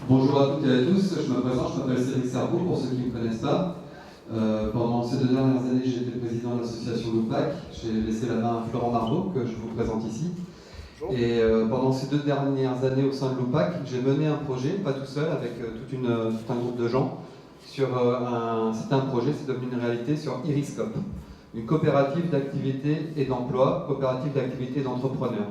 Bonjour à toutes et à tous, je me présente, je m'appelle Cédric Cerveau, pour ceux qui ne me connaissent pas. Pendant ces 2 dernières années, j'ai été président de l'association Loupac. J'ai laissé la main à Florent Marbeau, que je vous présente ici. Bonjour. Et pendant ces 2 dernières années au sein de Loupac, j'ai mené un projet, pas tout seul, avec tout un groupe de gens, sur c'était un projet, c'est devenu une réalité, sur Iriscope, une coopérative d'activité et d'emploi, coopérative d'activité et d'entrepreneurs.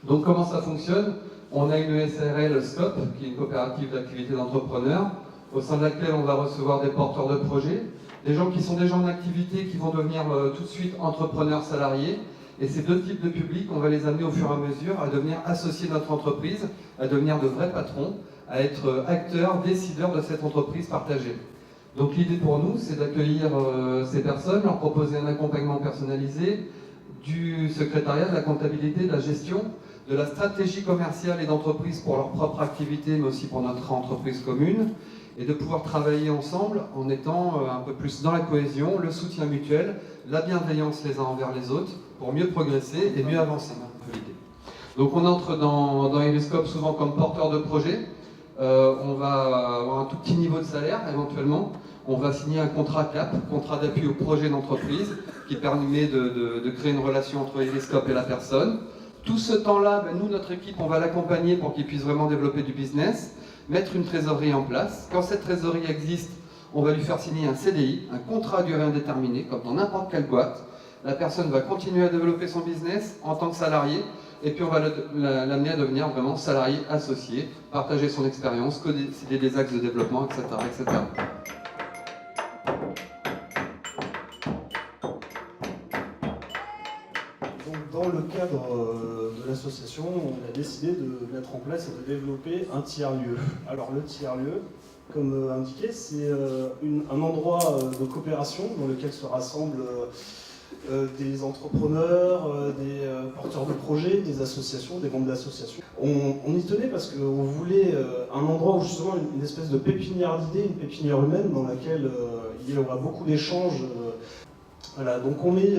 Donc comment ça fonctionne? On a une SARL Scope, qui est une coopérative d'activité d'entrepreneurs, au sein de laquelle on va recevoir des porteurs de projets, des gens qui sont déjà en activité, qui vont devenir tout de suite entrepreneurs salariés. Et ces 2 types de publics, on va les amener au fur et à mesure à devenir associés de notre entreprise, à devenir de vrais patrons, à être acteurs, décideurs de cette entreprise partagée. Donc l'idée pour nous, c'est d'accueillir ces personnes, leur proposer un accompagnement personnalisé, du secrétariat, de la comptabilité, de la gestion, de la stratégie commerciale et d'entreprise pour leur propre activité, mais aussi pour notre entreprise commune, et de pouvoir travailler ensemble en étant un peu plus dans la cohésion, le soutien mutuel, la bienveillance les uns envers les autres, pour mieux progresser et mieux avancer. Donc on entre dans Iriscope souvent comme porteur de projet. On va avoir un tout petit niveau de salaire éventuellement. On va signer un contrat CAP, contrat d'appui au projet d'entreprise, qui permet de créer une relation entre Iriscope et la personne. Tout ce temps-là, nous, notre équipe, on va l'accompagner pour qu'il puisse vraiment développer du business, mettre une trésorerie en place. Quand cette trésorerie existe, on va lui faire signer un CDI, un contrat à durée indéterminée, comme dans n'importe quelle boîte. La personne va continuer à développer son business en tant que salarié, et puis on va l'amener à devenir vraiment salarié associé, partager son expérience, décider des axes de développement, etc., etc. Dans le cadre de l'association, on a décidé de mettre en place et de développer un tiers-lieu. Alors le tiers-lieu, comme indiqué, c'est un endroit de coopération dans lequel se rassemblent des entrepreneurs, des porteurs de projets, des associations, des membres d'associations. On y tenait parce qu'on voulait un endroit où justement une espèce de pépinière d'idées, une pépinière humaine dans laquelle il y aura beaucoup d'échanges. Voilà, donc on met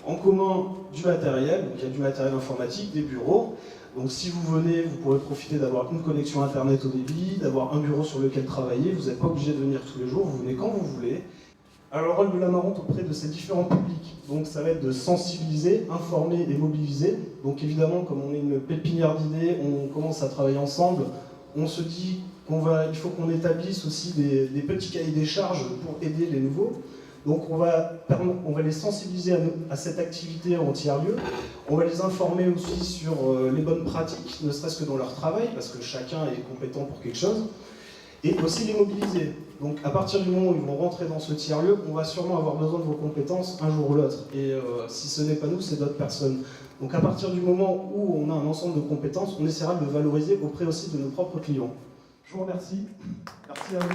en commun du matériel, donc il y a du matériel informatique, des bureaux. Donc si vous venez, vous pourrez profiter d'avoir une connexion internet au débit, d'avoir un bureau sur lequel travailler, vous n'êtes pas obligé de venir tous les jours, vous venez quand vous voulez. Alors le rôle de la Marante auprès de ces différents publics, donc ça va être de sensibiliser, informer et mobiliser. Donc évidemment, comme on est une pépinière d'idées, on commence à travailler ensemble, on se dit il faut qu'on établisse aussi des petits cahiers des charges pour aider les nouveaux. Donc on va les sensibiliser à cette activité en tiers-lieu, on va les informer aussi sur les bonnes pratiques, ne serait-ce que dans leur travail, parce que chacun est compétent pour quelque chose, et aussi les mobiliser. Donc à partir du moment où ils vont rentrer dans ce tiers-lieu, on va sûrement avoir besoin de vos compétences un jour ou l'autre, et si ce n'est pas nous, c'est d'autres personnes. Donc à partir du moment où on a un ensemble de compétences, on essaiera de le valoriser auprès aussi de nos propres clients. Je vous remercie. Merci à vous.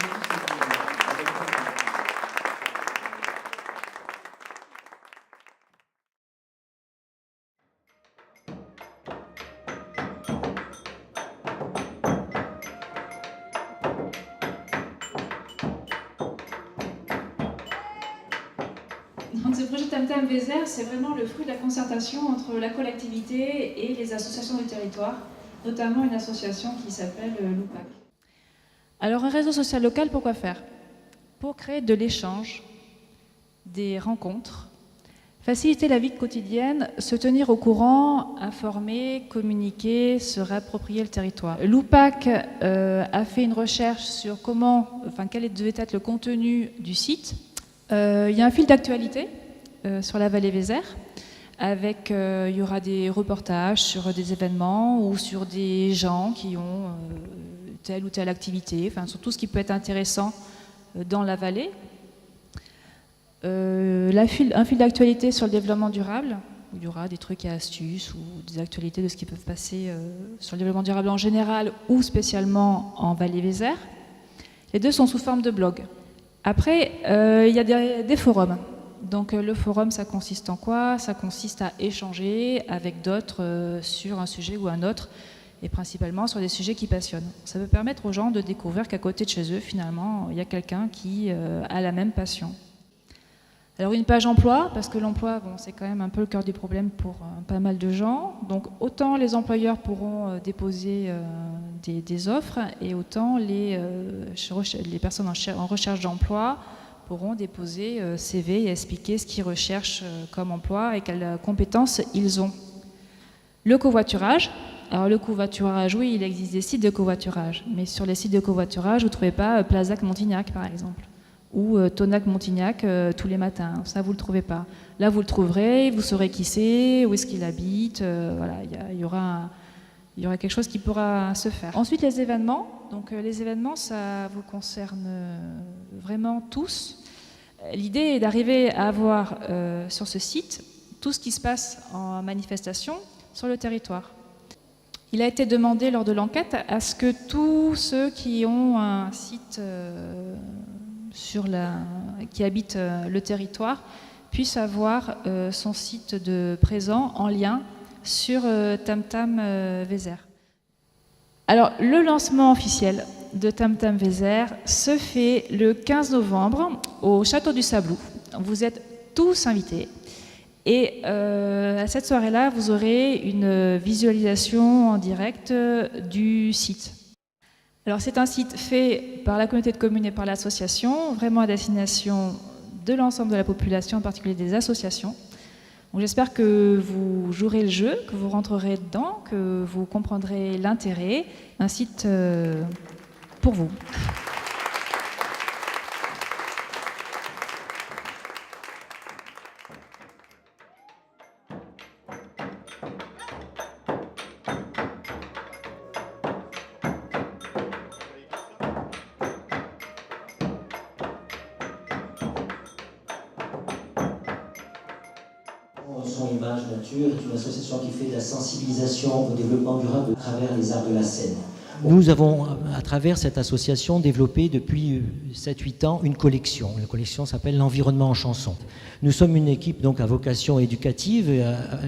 Donc ce projet Tam-Tam Vézère, c'est vraiment le fruit de la concertation entre la collectivité et les associations du territoire, notamment une association qui s'appelle Loupac. Alors un réseau social local, pourquoi faire? Pour créer de l'échange, des rencontres, faciliter la vie quotidienne, se tenir au courant, informer, communiquer, se réapproprier le territoire. Loupac a fait une recherche sur quel devait être le contenu du site. Il y a un fil d'actualité sur la vallée Vézère, avec il y aura des reportages sur des événements ou sur des gens qui ont telle ou telle activité, sur tout ce qui peut être intéressant dans la vallée. Un fil d'actualité sur le développement durable, où il y aura des trucs et astuces ou des actualités de ce qui peut se passer sur le développement durable en général ou spécialement en vallée Vézère. Les 2 sont sous forme de blog. Après, il y a des forums. Donc le forum, ça consiste en quoi? Ça consiste à échanger avec d'autres sur un sujet ou un autre, et principalement sur des sujets qui passionnent. Ça peut permettre aux gens de découvrir qu'à côté de chez eux, finalement, il y a quelqu'un qui a la même passion. Alors une page emploi, parce que l'emploi, c'est quand même un peu le cœur du problème pour pas mal de gens. Donc autant les employeurs pourront déposer des offres, et autant les personnes en recherche d'emploi pourront déposer CV et expliquer ce qu'ils recherchent comme emploi et quelles compétences ils ont. Le covoiturage. Alors le covoiturage, oui, il existe des sites de covoiturage, mais sur les sites de covoiturage, vous ne trouvez pas Plazac-Montignac, par exemple, ou Tonac-Montignac tous les matins. Ça, vous ne le trouvez pas. Là, vous le trouverez, vous saurez qui c'est, où est-ce qu'il habite. Voilà, il y aura quelque chose qui pourra se faire. Ensuite, les événements. Donc, les événements, ça vous concerne vraiment tous. L'idée est d'arriver à avoir sur ce site tout ce qui se passe en manifestation sur le territoire. Il a été demandé lors de l'enquête à ce que tous ceux qui ont un site qui habitent le territoire puissent avoir son site de présent en lien sur Tamtam Vézère. Alors, le lancement officiel de Tamtam Vézère se fait le 15 novembre au Château du Sablou. Vous êtes tous invités. Et à cette soirée-là, vous aurez une visualisation en direct du site. Alors, c'est un site fait par la communauté de communes et par l'association, vraiment à destination de l'ensemble de la population, en particulier des associations. Donc, j'espère que vous jouerez le jeu, que vous rentrerez dedans, que vous comprendrez l'intérêt. Un site pour vous. Son Image Nature est une association qui fait de la sensibilisation au développement durable à travers les arts de la scène. Nous avons, à travers cette association, développé depuis 7-8 ans une collection. La collection s'appelle l'Environnement en chanson. Nous sommes une équipe donc à vocation éducative,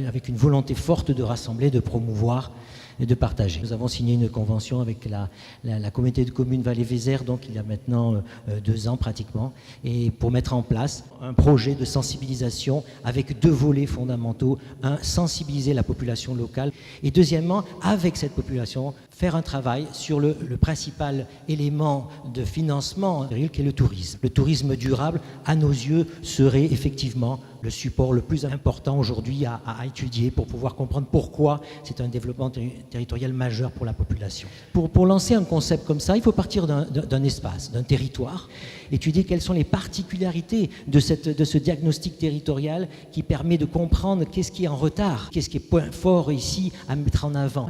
avec une volonté forte de rassembler, de promouvoir et de partager. Nous avons signé une convention avec la communauté de communes Vallée-Vézère, donc il y a maintenant 2 ans pratiquement, et pour mettre en place un projet de sensibilisation avec 2 volets fondamentaux. Un, sensibiliser la population locale, et deuxièmement, avec cette population, faire un travail sur le principal élément de financement qui est le tourisme. Le tourisme durable, à nos yeux, serait effectivement le support le plus important aujourd'hui à étudier pour pouvoir comprendre pourquoi c'est un développement territorial majeur pour la population. Pour lancer un concept comme ça, il faut partir d'un espace, d'un territoire, étudier quelles sont les particularités de ce diagnostic territorial qui permet de comprendre qu'est-ce qui est en retard, qu'est-ce qui est point fort ici à mettre en avant.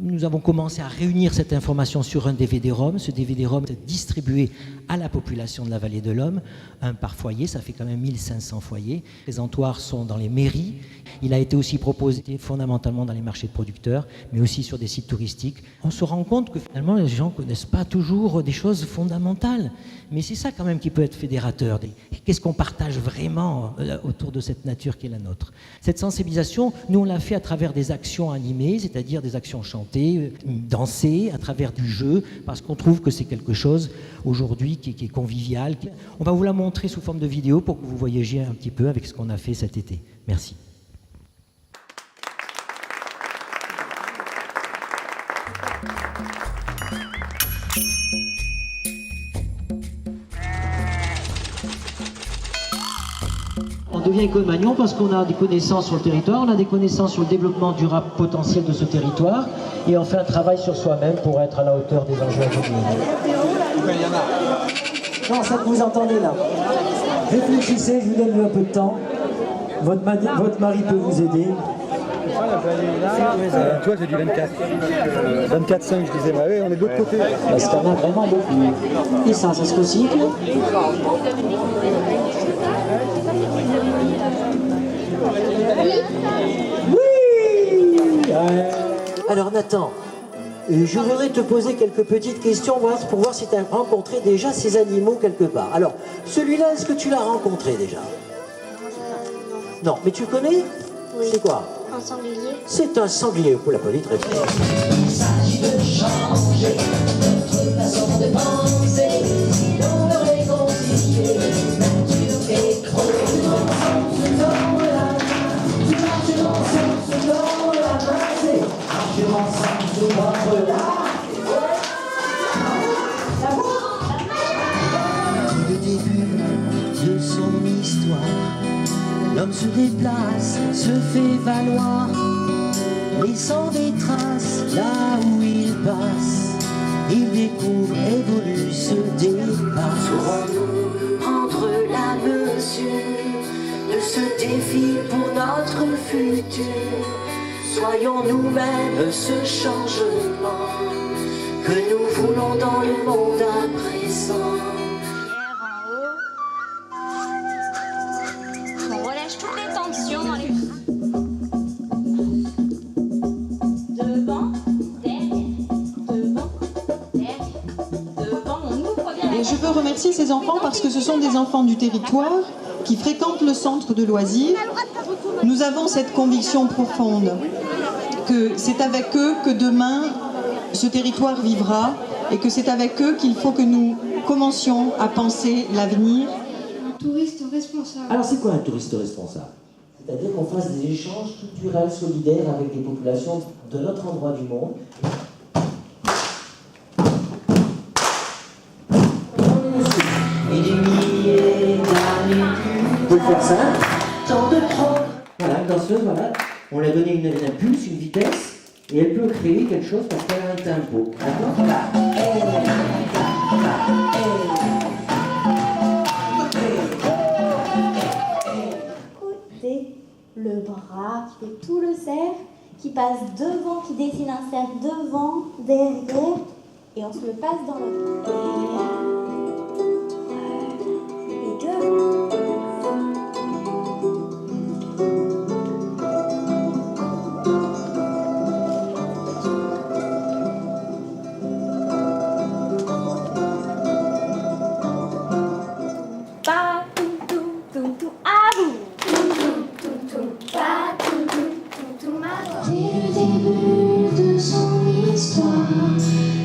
Nous avons commencé à réunir cette information sur un DVD-ROM. Ce DVD-ROM est distribué à la population de la Vallée de l'Homme, un par foyer, ça fait quand même 1500 foyers. Les présentoirs sont dans les mairies. Il a été aussi proposé fondamentalement dans les marchés de producteurs, mais aussi sur des sites touristiques. On se rend compte que finalement les gens ne connaissent pas toujours des choses fondamentales. Mais c'est ça quand même qui peut être fédérateur. Qu'est-ce qu'on partage vraiment autour de cette nature qui est la nôtre? Cette sensibilisation, nous on l'a fait à travers des actions animées, c'est-à-dire des actions chantées, dansées, à travers du jeu, parce qu'on trouve que c'est quelque chose aujourd'hui qui est convivial. On va vous la montrer sous forme de vidéo pour que vous voyagiez un petit peu avec ce qu'on a fait cet été. Merci. On devient éco-magnon parce qu'on a des connaissances sur le territoire, on a des connaissances sur le développement durable potentiel de ce territoire, et on fait un travail sur soi-même pour être à la hauteur des enjeux à venir. Non, ça que vous entendez là. Réfléchissez, je vous donne un peu de temps. Votre mari peut vous aider. Tu vois, j'ai dit 24. 24,5, je disais, bah oui, on est de l'autre côté. Parce qu'il y en a vraiment beaucoup. Et ça se recycle. Oui. Alors Nathan, je voudrais te poser quelques petites questions pour voir si tu as rencontré déjà ces animaux quelque part. Alors, celui-là, est-ce que tu l'as rencontré déjà? Non, mais tu le connais? Oui. C'est quoi? Un sanglier. C'est un sanglier, pour la police très bien. Il s'agit de changer notre façon de penser, si l'on veut réconcilier nature et creux. Tu marches ensemble, se tendre la main, c'est marcher ensemble, se tendre la main. L'homme se déplace, se fait valoir, laissant des traces là où il passe. Il découvre, évolue, se dépasse. Saurons-nous prendre la mesure de ce défi pour notre futur? Soyons nous-mêmes ce changement que nous voulons dans le monde à présent. On relâche toutes les tensions dans les... Devant, on ouvre bien. Et je veux remercier ces enfants parce que ce sont des enfants du territoire qui fréquentent le centre de loisirs. Nous avons cette conviction profonde que c'est avec eux que demain ce territoire vivra et que c'est avec eux qu'il faut que nous commencions à penser l'avenir. Touriste responsable. Alors c'est quoi un touriste responsable? C'est-à-dire qu'on fasse des échanges culturels solidaires avec les populations de notre endroit du monde. Et des milliers d'années pour faire ça, tant de prendre. Voilà, une danseuse, voilà, on lui a donné un impulse, une vitesse, et elle peut créer quelque chose parce qu'elle a un tempo. D'accord? Côté, le bras qui fait tout le cercle, qui passe devant, qui dessine un cercle devant, derrière, et on se le passe dans le et deux.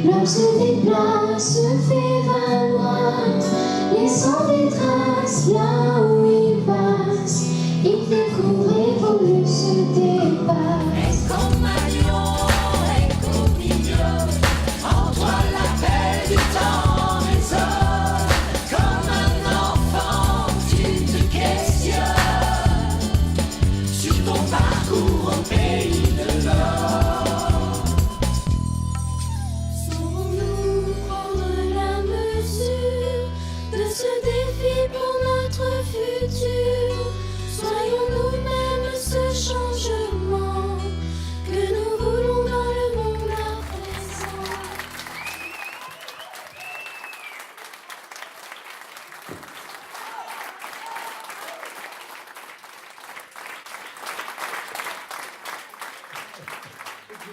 L'homme se déplace, se fait valoir, laissant des traces là où il passe. Il découvre, évolue, se dépasse. Comme un lion, comme mignon, entre l'appel du temps résonne. Comme un enfant, tu te questionnes sur ton parcours au pays de l'or. Soyons nous-mêmes ce changement que nous voulons dans le monde à présent.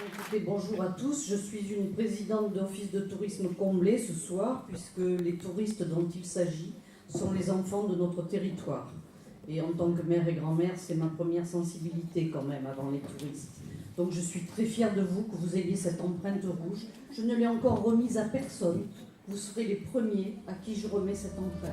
Écoutez, bonjour à tous, je suis une présidente d'office de tourisme comblé ce soir puisque les touristes dont il s'agit sont les enfants de notre territoire. Et en tant que mère et grand-mère, c'est ma première sensibilité quand même avant les touristes. Donc je suis très fière de vous, que vous ayez cette empreinte rouge. Je ne l'ai encore remise à personne. Vous serez les premiers à qui je remets cette empreinte.